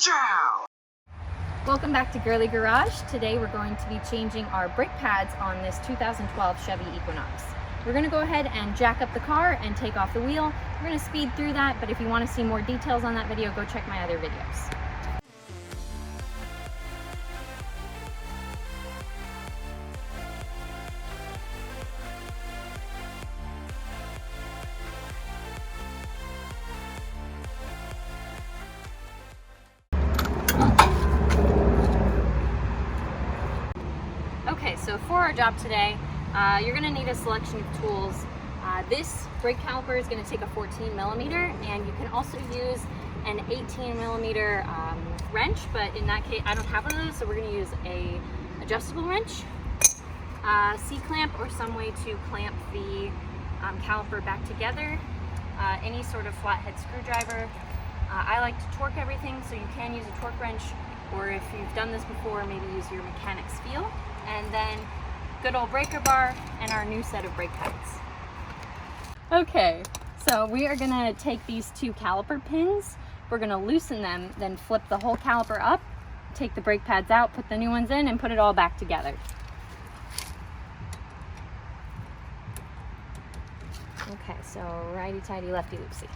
Chow! Welcome back to Girlie Garage. Today we're going to be changing our brake pads on this 2012 Chevy Equinox. We're going to go ahead and jack up the car and take off the wheel. We're going to speed through that, but if you want to see more details on that video, go check my other videos. Okay, so for our job today, you're going to need a selection of tools. This brake caliper is going to take a 14 millimeter, and you can also use an 18 millimeter wrench, but in that case I don't have one of those, so we're going to use a adjustable wrench, C-clamp, or some way to clamp the caliper back together, any sort of flathead screwdriver. I like to torque everything, so you can use a torque wrench, or if you've done this before, maybe use your mechanic's feel. And then good old breaker bar and our new set of brake pads. Okay, so we are gonna take these two caliper pins, we're gonna loosen them, then flip the whole caliper up, take the brake pads out, put the new ones in, and put it all back together. Okay, so righty-tighty, lefty-loopsy.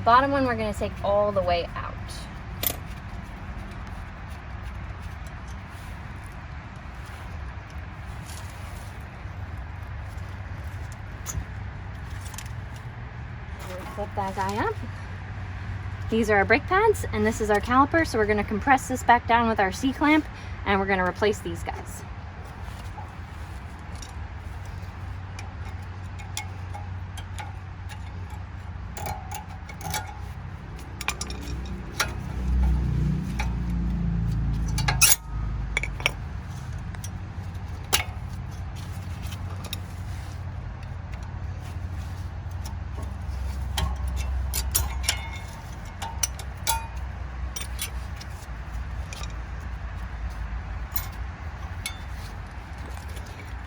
Bottom one we're going to take all the way out. We'll flip that guy up. These are our brake pads and this is our caliper, so we're going to compress this back down with our C-clamp and we're going to replace these guys.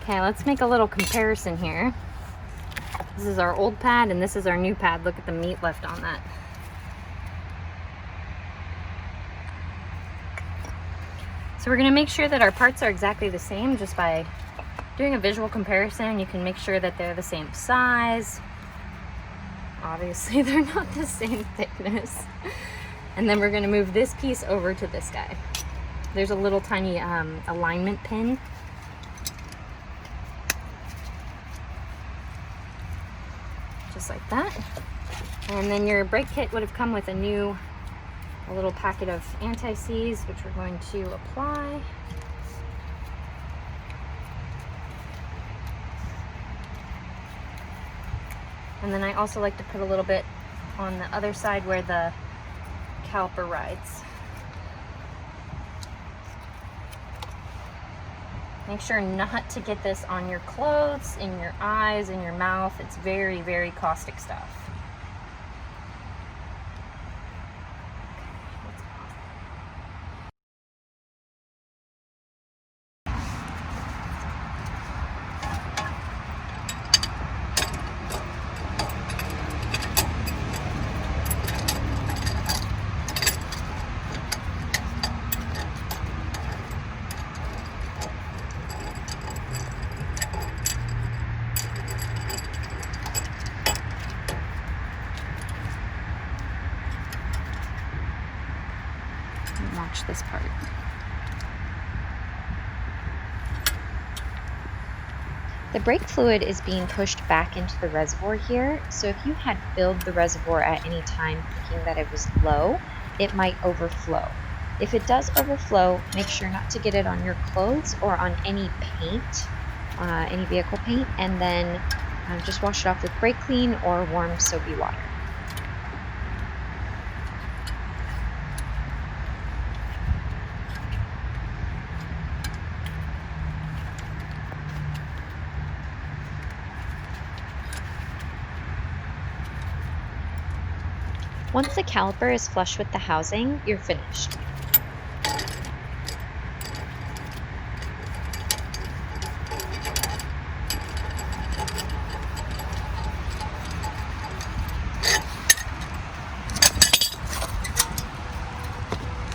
Okay, let's make a little comparison here. This is our old pad and this is our new pad. Look at the meat left on that. So we're going to make sure that our parts are exactly the same just by doing a visual comparison. You can make sure that they're the same size. Obviously they're not the same thickness. And then we're going to move this piece over to this guy. There's a little tiny alignment pin. Just like that. And then your brake kit would have come with a little packet of anti-seize, which we're going to apply. And then I also like to put a little bit on the other side where the caliper rides. Make sure not to get this on your clothes, in your eyes, in your mouth. It's very, very caustic stuff. Watch this part. The brake fluid is being pushed back into the reservoir here, so if you had filled the reservoir at any time thinking that it was low, it might overflow. If it does overflow, make sure not to get it on your clothes or on any paint, any vehicle paint, and then just wash it off with brake clean or warm soapy water. Once the caliper is flush with the housing, you're finished.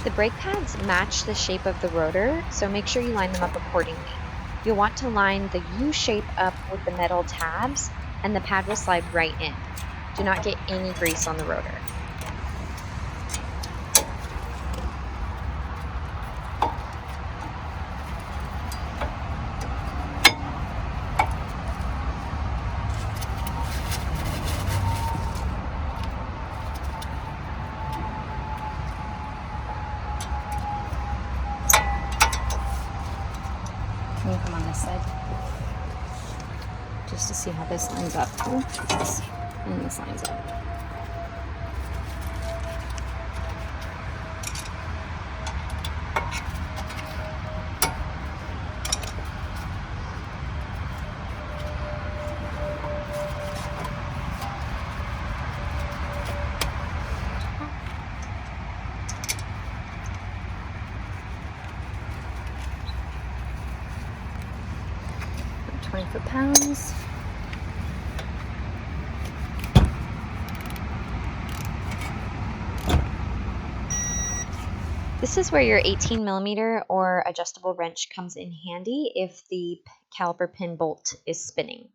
The brake pads match the shape of the rotor, so make sure you line them up accordingly. You'll want to line the U shape up with the metal tabs, and the pad will slide right in. Do not get any grease on the rotor. Can you come on this side? Just to see how this lines up. And this lines up. About 20 foot-pounds. This is where your 18mm or adjustable wrench comes in handy if the caliper pin bolt is spinning.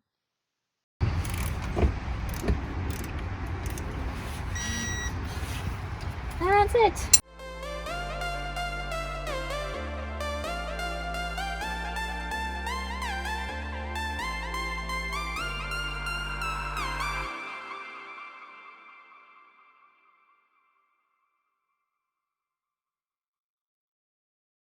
That's it.